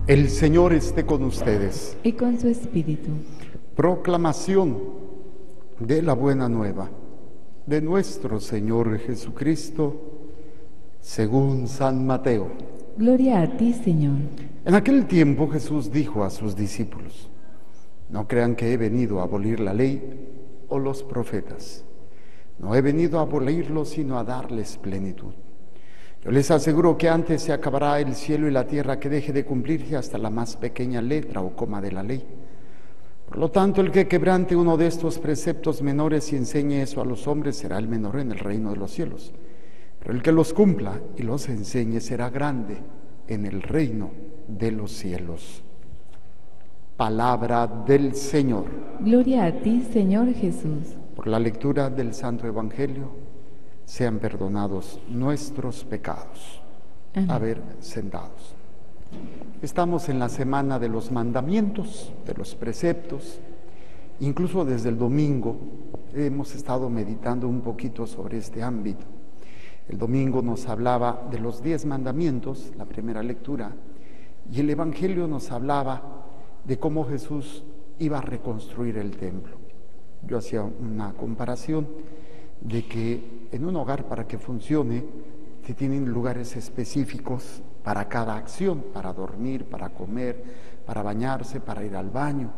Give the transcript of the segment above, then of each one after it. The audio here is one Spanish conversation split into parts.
El Señor esté con ustedes. Y con su espíritu. Proclamación de la buena nueva de nuestro Señor Jesucristo según San Mateo. Gloria a ti, Señor. En aquel tiempo Jesús dijo a sus discípulos: no crean que he venido a abolir la ley o los profetas. No he venido a abolirlos, sino a darles plenitud. Yo les aseguro que antes se acabará el cielo y la tierra que deje de cumplirse hasta la más pequeña letra o coma de la ley. Por lo tanto, el que quebrante uno de estos preceptos menores y enseñe eso a los hombres será el menor en el reino de los cielos. Pero el que los cumpla y los enseñe será grande en el reino de los cielos. Palabra del Señor. Gloria a ti, Señor Jesús. Por la lectura del Santo Evangelio, sean perdonados nuestros pecados. Amén. A ver, sentados. Estamos en la semana de los mandamientos, de los preceptos. Incluso desde el domingo hemos estado meditando un poquito sobre este ámbito. El domingo nos hablaba de los 10 mandamientos, la primera lectura, y el Evangelio nos hablaba de cómo Jesús iba a reconstruir el templo. Yo hacía una comparación de que en un hogar, para que funcione, se tienen lugares específicos para cada acción, para dormir, para comer, para bañarse, para ir al baño.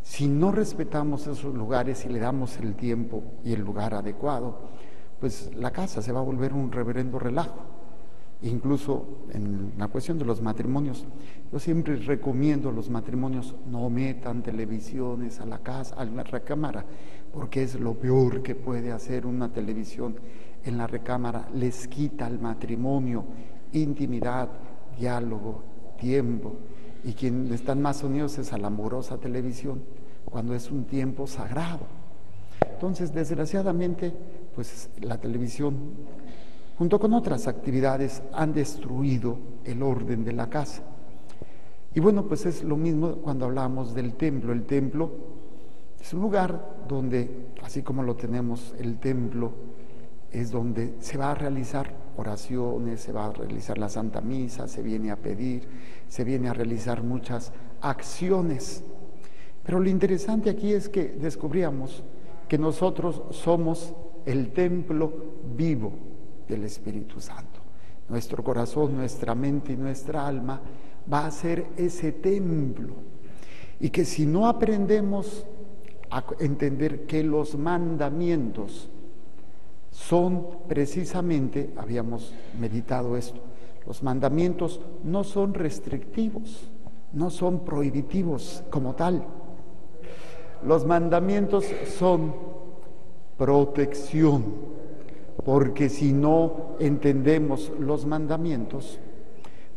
Si no respetamos esos lugares y le damos el tiempo y el lugar adecuado, pues la casa se va a volver un reverendo relajo. Incluso en la cuestión de los matrimonios, yo siempre recomiendo a los matrimonios: no metan televisiones a la casa, a la recámara, porque es lo peor que puede hacer una televisión en la recámara. Les quita al matrimonio intimidad, diálogo, tiempo, y quienes están más unidos es a la amorosa televisión, cuando es un tiempo sagrado. Entonces, desgraciadamente, pues la televisión, junto con otras actividades, han destruido el orden de la casa. Y bueno, pues es lo mismo cuando hablamos del templo. El templo es un lugar donde, así como lo tenemos, el templo es donde se va a realizar oraciones, se va a realizar la Santa Misa, se viene a pedir, se viene a realizar muchas acciones. Pero lo interesante aquí es que descubríamos que nosotros somos el templo vivo del Espíritu Santo. Nuestro corazón, nuestra mente y nuestra alma va a ser ese templo, y que si no aprendemos a entender que los mandamientos son precisamente, habíamos meditado esto, los mandamientos no son restrictivos, no son prohibitivos como tal. Los mandamientos son protección, porque si no entendemos los mandamientos,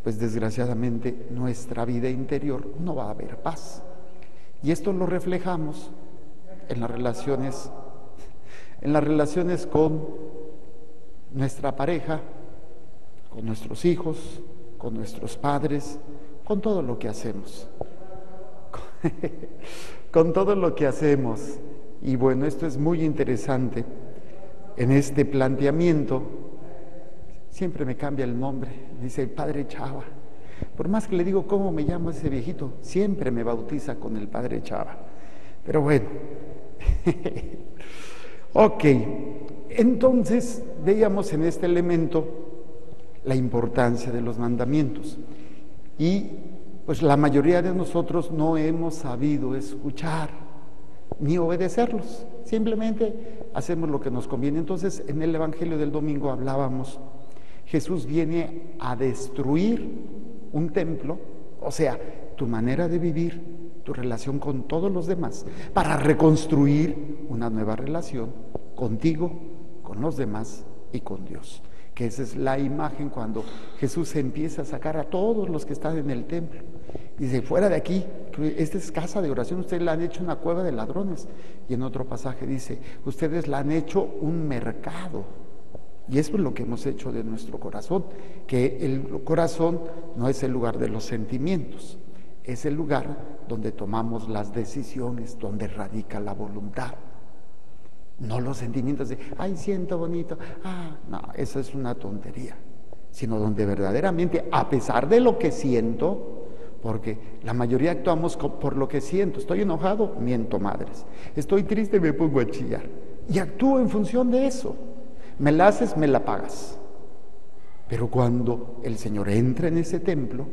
pues desgraciadamente nuestra vida interior no va a haber paz. Y esto lo reflejamos en las relaciones con nuestra pareja, con nuestros hijos, con nuestros padres, con todo lo que hacemos. Con todo lo que hacemos. Y bueno, esto es muy interesante. En este planteamiento, siempre me cambia el nombre, dice el Padre Chava. Por más que le digo cómo me llamo ese viejito, siempre me bautiza con el Padre Chava. Pero bueno. Ok, entonces veíamos en este elemento la importancia de los mandamientos, y pues la mayoría de nosotros no hemos sabido escuchar ni obedecerlos, simplemente hacemos lo que nos conviene. Entonces, en el Evangelio del domingo hablábamos, Jesús viene a destruir un templo, o sea, tu manera de vivir, tu relación con todos los demás, para reconstruir una nueva relación contigo, con los demás y con Dios. Que esa es la imagen cuando Jesús empieza a sacar a todos los que están en el templo. Dice: fuera de aquí, esta es casa de oración, ustedes la han hecho una cueva de ladrones. Y en otro pasaje dice: ustedes la han hecho un mercado. Y eso es lo que hemos hecho de nuestro corazón, que el corazón no es el lugar de los sentimientos, es el lugar donde tomamos las decisiones, donde radica la voluntad. No los sentimientos de, ay, siento bonito, no, eso es una tontería, sino donde verdaderamente, a pesar de lo que siento, porque la mayoría actuamos por lo que siento. Estoy enojado, miento madres. Estoy triste, me pongo a chillar. Y actúo en función de eso. Me la haces, me la pagas. Pero cuando el Señor entra en ese templo,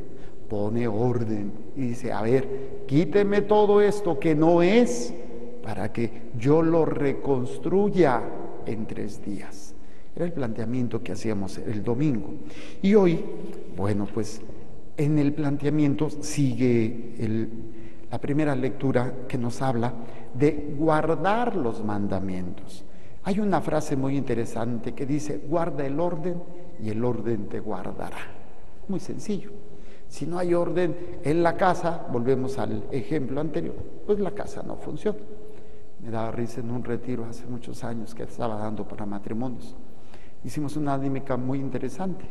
pone orden y dice, a ver, quíteme todo esto que no es, para que yo lo reconstruya en 3 días. Era el planteamiento que hacíamos el domingo. Y hoy, bueno, pues en el planteamiento sigue la primera lectura que nos habla de guardar los mandamientos. Hay una frase muy interesante que dice, guarda el orden y el orden te guardará. Muy sencillo. Si no hay orden en la casa, volvemos al ejemplo anterior, pues la casa no funciona. Me daba risa en un retiro hace muchos años que estaba dando para matrimonios. Hicimos una dinámica muy interesante,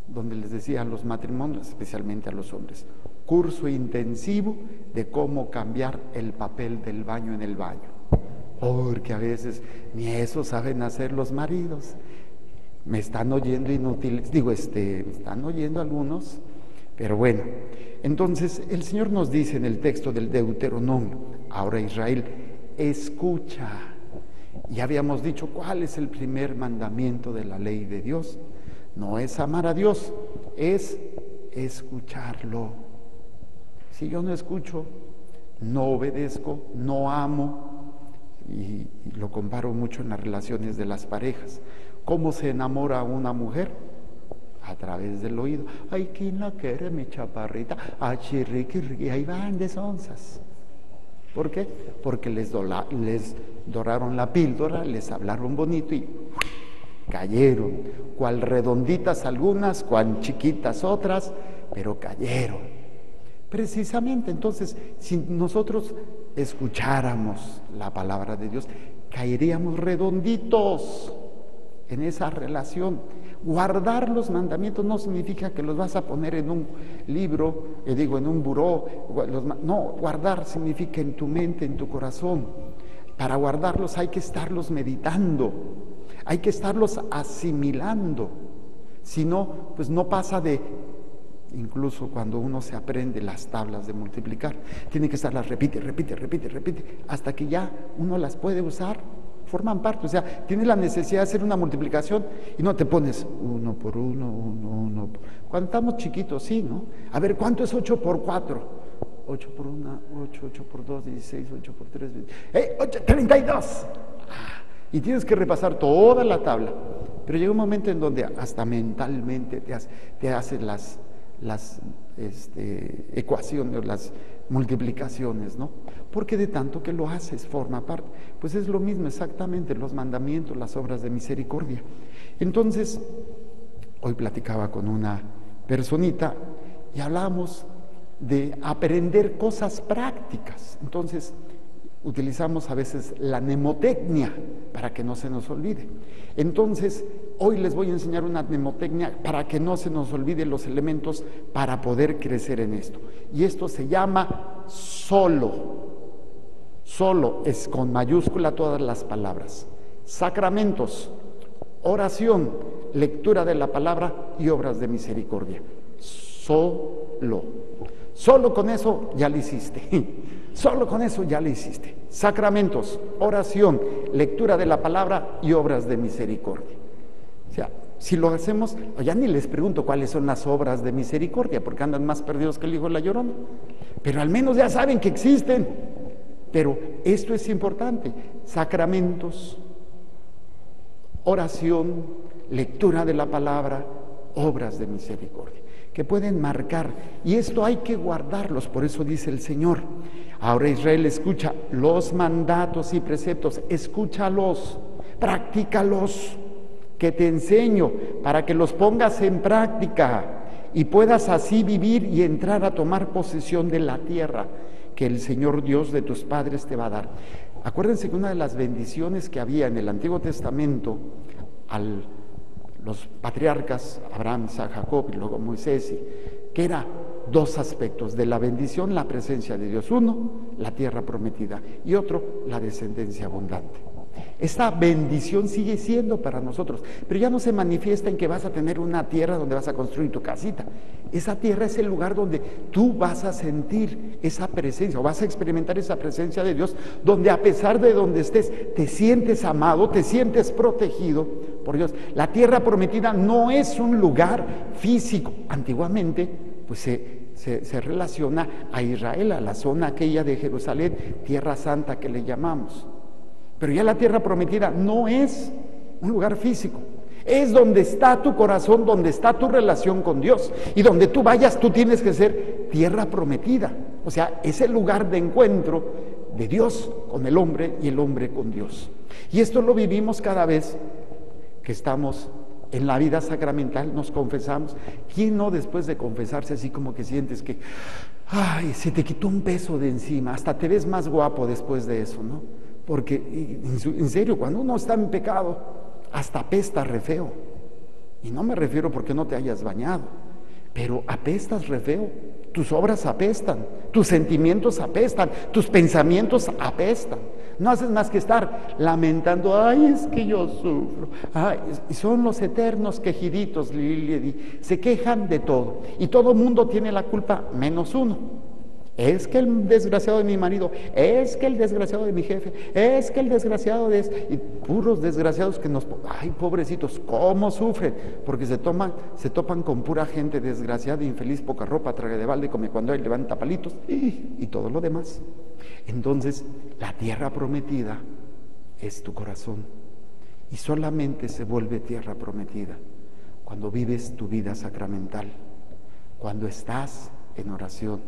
donde les decía a los matrimonios, especialmente a los hombres, curso intensivo de cómo cambiar el papel del baño en el baño. Porque a veces ni eso saben hacer los maridos. Me están oyendo inútiles, me están oyendo algunos, pero bueno. Entonces el Señor nos dice en el texto del Deuteronomio, ahora Israel, escucha. Y habíamos dicho, ¿cuál es el primer mandamiento de la ley de Dios? No es amar a Dios, es escucharlo. Si yo no escucho, no obedezco, no amo, y lo comparo mucho en las relaciones de las parejas. ¿Cómo se enamora una mujer? A través del oído. Ay, ¿quién la quiere, mi chaparrita? Ay, chirriqui, ahí van de sonzas. ¿Por qué? Porque les doraron la píldora, les hablaron bonito y cayeron. Cual redonditas algunas, cual chiquitas otras, pero cayeron. Precisamente, entonces, si nosotros escucháramos la palabra de Dios, caeríamos redonditos en esa relación. Guardar los mandamientos no significa que los vas a poner en un libro, en un buró. No, guardar significa en tu mente, en tu corazón. Para guardarlos hay que estarlos meditando, hay que estarlos asimilando. Si no, pues no pasa de... Incluso cuando uno se aprende las tablas de multiplicar, tiene que estarlas repite, hasta que ya uno las puede usar, forman parte. O sea, tienes la necesidad de hacer una multiplicación y no te pones 1 por 1. Cuando estamos chiquitos, sí, ¿no? A ver, ¿cuánto es 8 por 4? 8 por 1, 8 por 2, 16, 8 por 3, 20. 32. Y tienes que repasar toda la tabla. Pero llega un momento en donde hasta mentalmente te haces las ecuaciones, las multiplicaciones, ¿no? Porque de tanto que lo haces forma parte. Pues es lo mismo exactamente, los mandamientos, las obras de misericordia. Entonces, hoy platicaba con una personita y hablábamos de aprender cosas prácticas. Entonces, utilizamos a veces la mnemotecnia para que no se nos olvide. Entonces, hoy les voy a enseñar una mnemotecnia para que no se nos olviden los elementos para poder crecer en esto. Y esto se llama solo. Solo es con mayúscula todas las palabras. Sacramentos, oración, lectura de la palabra y obras de misericordia. Solo. Solo con eso ya lo hiciste. Solo con eso ya lo hiciste. Sacramentos, oración, lectura de la palabra y obras de misericordia. O sea, si lo hacemos, ya ni les pregunto cuáles son las obras de misericordia, porque andan más perdidos que el hijo de la llorona. Pero al menos ya saben que existen. Pero esto es importante. Sacramentos, oración, lectura de la palabra, obras de misericordia, que pueden marcar. Y esto hay que guardarlos, por eso dice el Señor. Ahora Israel, escucha los mandatos y preceptos, escúchalos, practícalos, que te enseño, para que los pongas en práctica y puedas así vivir y entrar a tomar posesión de la tierra que el Señor Dios de tus padres te va a dar. Acuérdense que una de las bendiciones que había en el Antiguo Testamento los patriarcas, Abraham, Isaac, Jacob y luego Moisés, que era 2 aspectos de la bendición: la presencia de Dios. Uno, la tierra prometida, y otro, la descendencia abundante. Esta bendición sigue siendo para nosotros, pero ya no se manifiesta en que vas a tener una tierra donde vas a construir tu casita. Esa tierra es el lugar donde tú vas a sentir esa presencia, o vas a experimentar esa presencia de Dios, donde a pesar de donde estés, te sientes amado, te sientes protegido por Dios. La tierra prometida no es un lugar físico. Antiguamente, pues se relaciona a Israel, a la zona aquella de Jerusalén, Tierra Santa que le llamamos. Pero ya la tierra prometida no es un lugar físico, es donde está tu corazón, donde está tu relación con Dios, y donde tú vayas, tú tienes que ser tierra prometida. O sea, es el lugar de encuentro de Dios con el hombre y el hombre con Dios. Y esto lo vivimos cada vez que estamos en la vida sacramental, nos confesamos. ¿Quién no después de confesarse así como que sientes que, ay, se te quitó un peso de encima, hasta te ves más guapo después de eso, ¿no? Porque, en serio, cuando uno está en pecado, hasta apesta re feo. Y no me refiero porque no te hayas bañado, pero apestas re feo. Tus obras apestan, tus sentimientos apestan, tus pensamientos apestan. No haces más que estar lamentando, ay, es que yo sufro. Ay, y son los eternos quejiditos, se quejan de todo. Y todo el mundo tiene la culpa, menos uno. Es que el desgraciado de mi marido, es que el desgraciado de mi jefe, es que el desgraciado de y puros desgraciados que nos, ay, pobrecitos, cómo sufren, porque se topan con pura gente desgraciada, infeliz, poca ropa, traje de balde, come cuando hay, levanta palitos y todo lo demás. Entonces, la tierra prometida es tu corazón, y solamente se vuelve tierra prometida cuando vives tu vida sacramental, cuando estás en oración,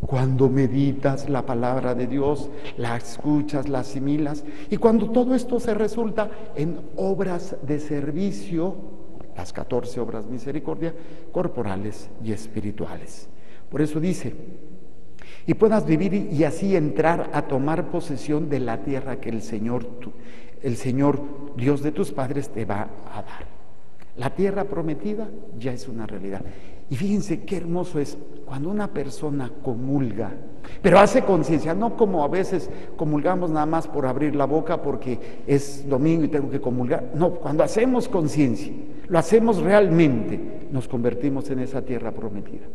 cuando meditas la palabra de Dios, la escuchas, la asimilas, y cuando todo esto se resulta en obras de servicio, las 14 obras de misericordia, corporales y espirituales. Por eso dice, y puedas vivir y así entrar a tomar posesión de la tierra que el Señor Dios de tus padres te va a dar. La tierra prometida ya es una realidad. Y fíjense qué hermoso es cuando una persona comulga, pero hace conciencia, no como a veces comulgamos nada más por abrir la boca porque es domingo y tengo que comulgar. No, cuando hacemos conciencia, lo hacemos realmente, nos convertimos en esa tierra prometida.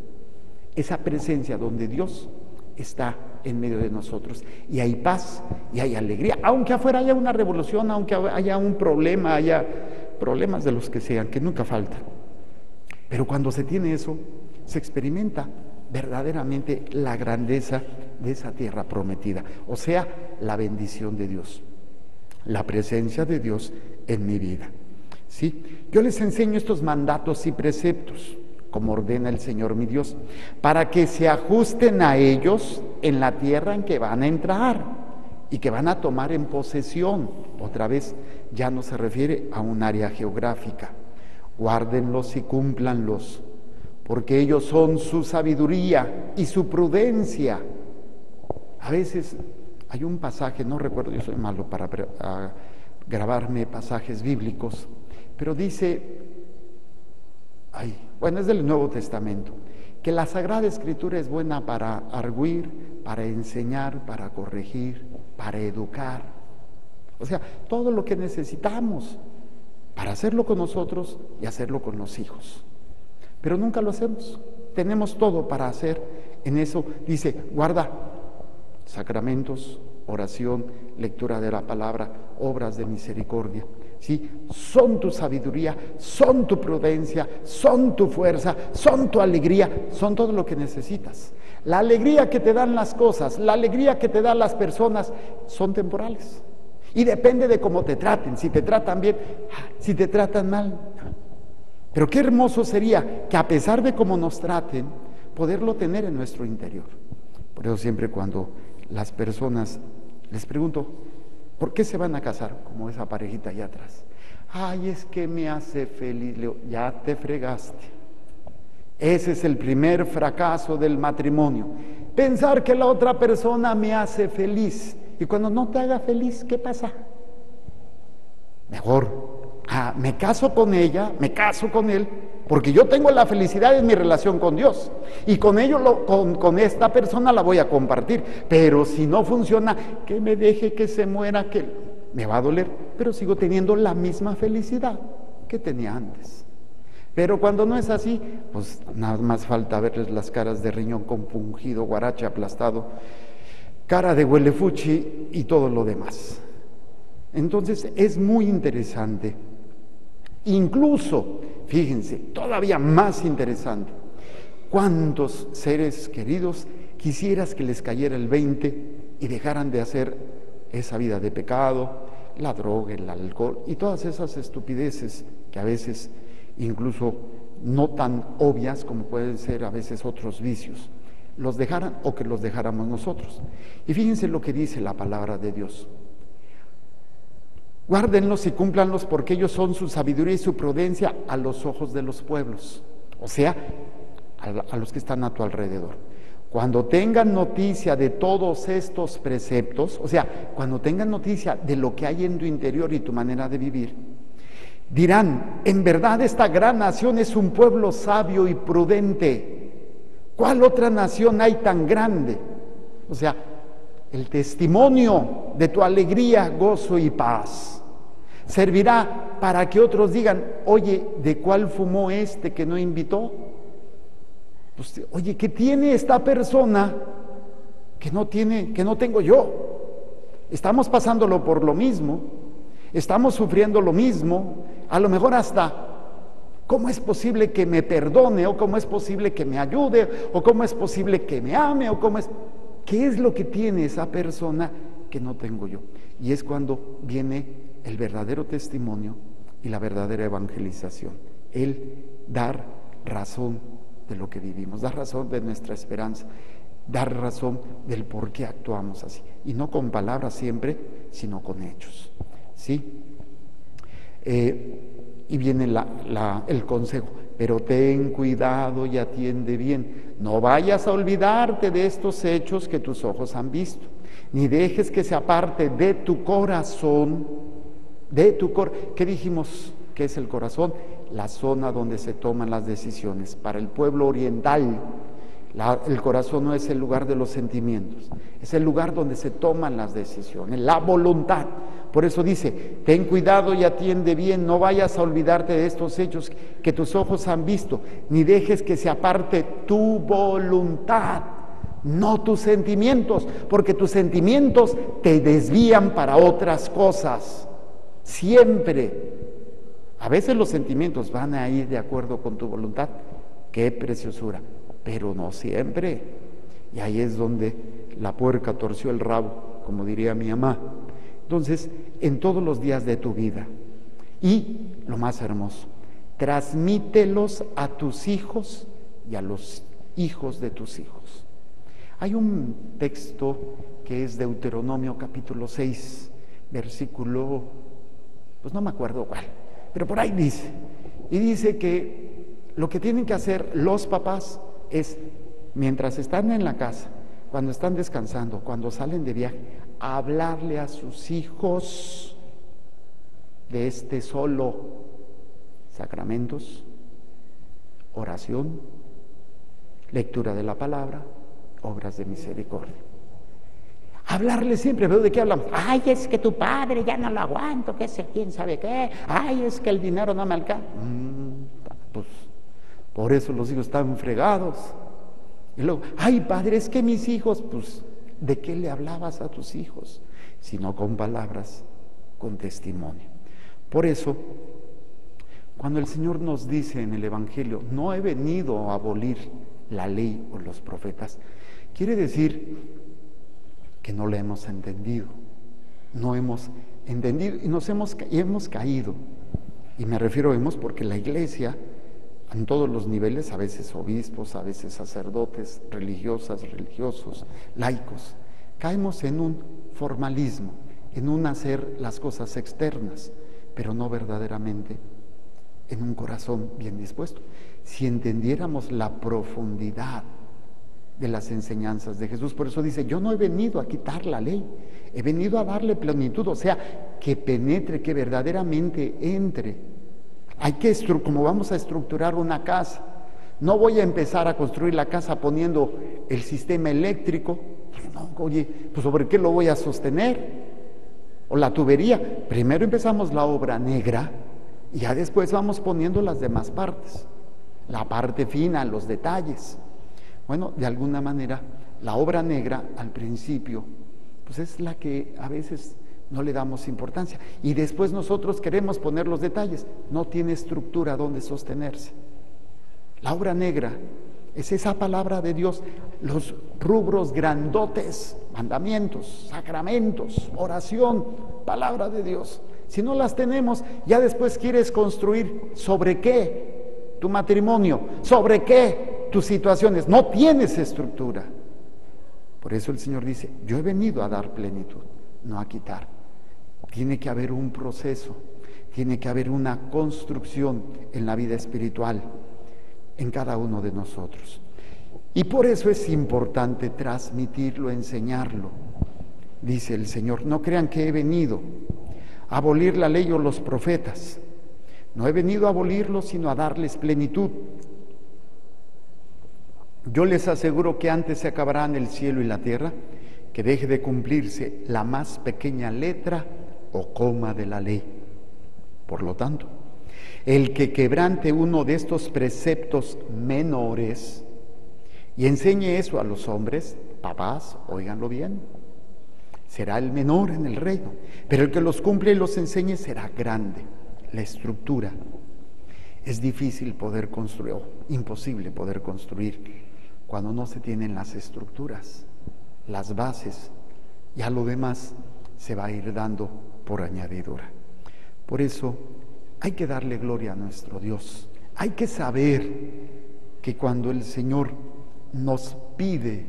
Esa presencia donde Dios está en medio de nosotros, y hay paz y hay alegría, aunque afuera haya una revolución, aunque haya un problema, haya problemas de los que sean, que nunca faltan. Pero cuando se tiene eso, se experimenta verdaderamente la grandeza de esa tierra prometida, o sea, la bendición de Dios, la presencia de Dios en mi vida. ¿Sí? Yo les enseño estos mandatos y preceptos, como ordena el Señor mi Dios, para que se ajusten a ellos en la tierra en que van a entrar y que van a tomar en posesión. Otra vez, ya no se refiere a un área geográfica. Guárdenlos y cúmplanlos, porque ellos son su sabiduría y su prudencia. A veces hay un pasaje, no recuerdo, yo soy malo para grabarme pasajes bíblicos, pero dice, es del Nuevo Testamento, que la Sagrada Escritura es buena para argüir, para enseñar, para corregir, para educar. O sea, todo lo que necesitamos para hacerlo con nosotros y hacerlo con los hijos. Pero nunca lo hacemos. Tenemos todo para hacer. En eso dice, guarda sacramentos, oración, lectura de la palabra, obras de misericordia. ¿Sí? Son tu sabiduría, son tu prudencia, son tu fuerza, son tu alegría, son todo lo que necesitas. La alegría que te dan las cosas, la alegría que te dan las personas, son temporales. Y depende de cómo te traten, si te tratan bien, si te tratan mal. Pero qué hermoso sería que a pesar de cómo nos traten, poderlo tener en nuestro interior. Por eso siempre cuando las personas, les pregunto, ¿por qué se van a casar? Como esa parejita allá atrás. Ay, es que me hace feliz. Leo, ya te fregaste. Ese es el primer fracaso del matrimonio. Pensar que la otra persona me hace feliz. Y cuando no te haga feliz, ¿qué pasa? Mejor, me caso con ella, me caso con él, porque yo tengo la felicidad en mi relación con Dios. Y con ello, con esta persona la voy a compartir. Pero si no funciona, que me deje que se muera, me va a doler, pero sigo teniendo la misma felicidad que tenía antes. Pero cuando no es así, pues nada más falta verles las caras de riñón compungido, guarache aplastado, cara de huelefuchi y todo lo demás. Entonces es muy interesante. Incluso, fíjense, todavía más interesante, ¿cuántos seres queridos quisieras que les cayera el 20 y dejaran de hacer esa vida de pecado, la droga, el alcohol y todas esas estupideces que a veces incluso no tan obvias como pueden ser a veces otros vicios, los dejaran o que los dejáramos nosotros? Y fíjense lo que dice la palabra de Dios: guárdenlos y cúmplanlos, porque ellos son su sabiduría y su prudencia a los ojos de los pueblos, o sea, a los que están a tu alrededor. Cuando tengan noticia de todos estos preceptos, o sea, cuando tengan noticia de lo que hay en tu interior y tu manera de vivir, dirán: en verdad esta gran nación es un pueblo sabio y prudente. ¿Cuál otra nación hay tan grande? O sea, el testimonio de tu alegría, gozo y paz servirá para que otros digan: oye, ¿de cuál fumó este que no invitó? Pues, oye, ¿qué tiene esta persona que no tengo yo? Estamos pasándolo por lo mismo, estamos sufriendo lo mismo, a lo mejor hasta ¿cómo es posible que me perdone? ¿O cómo es posible que me ayude? ¿O cómo es posible que me ame? ¿O qué es lo que tiene esa persona que no tengo yo? Y es cuando viene el verdadero testimonio y la verdadera evangelización, el dar razón de lo que vivimos, dar razón de nuestra esperanza, dar razón del por qué actuamos así, y no con palabras siempre, sino con hechos, ¿sí? Y viene el consejo: pero ten cuidado y atiende bien, no vayas a olvidarte de estos hechos que tus ojos han visto, ni dejes que se aparte de tu corazón, ¿qué dijimos que es el corazón? La zona donde se toman las decisiones. Para el pueblo oriental, el corazón no es el lugar de los sentimientos, es el lugar donde se toman las decisiones, la voluntad. Por eso dice: ten cuidado y atiende bien, no vayas a olvidarte de estos hechos que tus ojos han visto, ni dejes que se aparte tu voluntad, no tus sentimientos, porque tus sentimientos te desvían para otras cosas, siempre. A veces los sentimientos van a ir de acuerdo con tu voluntad, qué preciosura, pero no siempre. Y ahí es donde la puerca torció el rabo, como diría mi mamá. Entonces, en todos los días de tu vida, y lo más hermoso, transmítelos a tus hijos y a los hijos de tus hijos. Hay un texto que es Deuteronomio capítulo 6, versículo, pues no me acuerdo cuál, pero por ahí dice, y dice que lo que tienen que hacer los papás es, mientras están en la casa, cuando están descansando, cuando salen de viaje, hablarle a sus hijos de este solo: sacramentos, oración, lectura de la palabra, obras de misericordia. Hablarle siempre. ¿Pero de qué hablamos? Ay, es que tu padre ya no lo aguanto, que sé quién sabe qué. Ay, es que el dinero no me alcanza. Pues por eso los hijos están fregados. Y luego: ay, padre, es que mis hijos, pues, ¿de qué le hablabas a tus hijos? Sino con palabras, con testimonio. Por eso, cuando el Señor nos dice en el Evangelio: no he venido a abolir la ley o los profetas, quiere decir que no le hemos entendido, no hemos entendido y hemos caído. Y me refiero a hemos porque la Iglesia, en todos los niveles, a veces obispos, a veces sacerdotes, religiosas, religiosos, laicos, caemos en un formalismo, en un hacer las cosas externas, pero no verdaderamente en un corazón bien dispuesto. Si entendiéramos la profundidad de las enseñanzas de Jesús, por eso dice: yo no he venido a quitar la ley, he venido a darle plenitud, o sea, que penetre, que verdaderamente entre. Hay que, como vamos a estructurar una casa, no voy a empezar a construir la casa poniendo el sistema eléctrico, pues no, oye, pues ¿sobre qué lo voy a sostener? o la tubería. Primero empezamos la obra negra y ya después vamos poniendo las demás partes, la parte fina, los detalles. Bueno, de alguna manera, la obra negra al principio, pues es la que a veces no le damos importancia. Y después nosotros queremos poner los detalles. No tiene estructura donde sostenerse. La obra negra es esa palabra de Dios, los rubros grandotes, mandamientos, sacramentos, oración, palabra de Dios. Si no las tenemos, ya después quieres construir ¿sobre qué? Tu matrimonio, ¿sobre qué? Tus situaciones. No tienes estructura. Por eso el Señor dice, yo he venido a dar plenitud, no a quitar. Tiene que haber un proceso, tiene que haber una construcción en la vida espiritual, en cada uno de nosotros. Y por eso es importante transmitirlo, enseñarlo. Dice el Señor, no crean que he venido a abolir la ley o los profetas. No he venido a abolirlos, sino a darles plenitud. Yo les aseguro que antes se acabarán el cielo y la tierra, que deje de cumplirse la más pequeña letra o coma de la ley. Por lo tanto, el que quebrante uno de estos preceptos menores y enseñe eso a los hombres, papás, óiganlo bien, será el menor en el reino, pero el que los cumple y los enseñe será grande. La estructura. Es difícil poder construir, o imposible poder construir, cuando no se tienen las estructuras, las bases, ya lo demás se va a ir dando por añadidura. Por eso hay que darle gloria a nuestro Dios. Hay que saber que cuando el Señor nos pide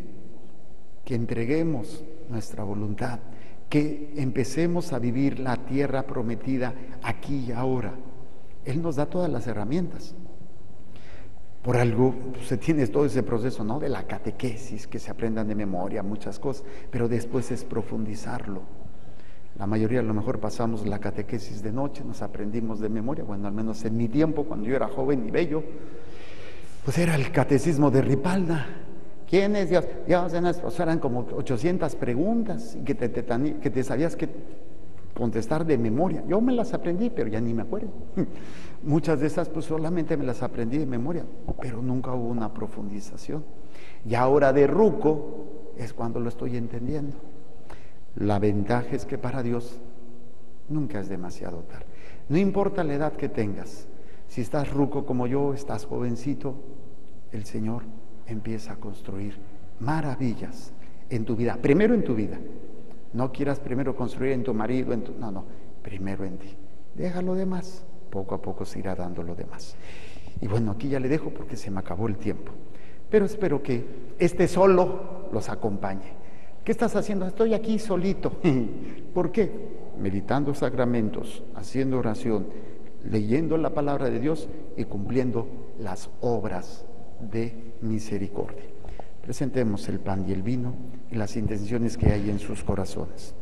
que entreguemos nuestra voluntad, que empecemos a vivir la tierra prometida aquí y ahora, Él nos da todas las herramientas. Por algo se tiene todo ese proceso, ¿no?, de la catequesis, que se aprendan de memoria muchas cosas, pero después es profundizarlo. La mayoría a lo mejor pasamos la catequesis de noche, nos aprendimos de memoria. Bueno, al menos en mi tiempo, cuando yo era joven y bello, pues era el catecismo de Ripalda. ¿Quién es Dios? Dios es nuestro. O sea, eran como 800 preguntas y que te sabías que contestar de memoria. Yo me las aprendí, pero ya ni me acuerdo. Muchas de esas pues solamente me las aprendí de memoria, pero nunca hubo una profundización. Y ahora de ruco es cuando lo estoy entendiendo. La ventaja es que para Dios nunca es demasiado tarde. No importa la edad que tengas, si estás ruco como yo, estás jovencito, el Señor empieza a construir maravillas en tu vida. Primero en tu vida. No quieras primero construir en tu marido, no, primero en ti. Deja lo demás, poco a poco se irá dando lo demás. Y bueno, aquí ya le dejo porque se me acabó el tiempo. Pero espero que este solo los acompañe. ¿Qué estás haciendo? Estoy aquí solito. ¿Por qué? Meditando sacramentos, haciendo oración, leyendo la palabra de Dios y cumpliendo las obras de misericordia. Presentemos el pan y el vino y las intenciones que hay en sus corazones.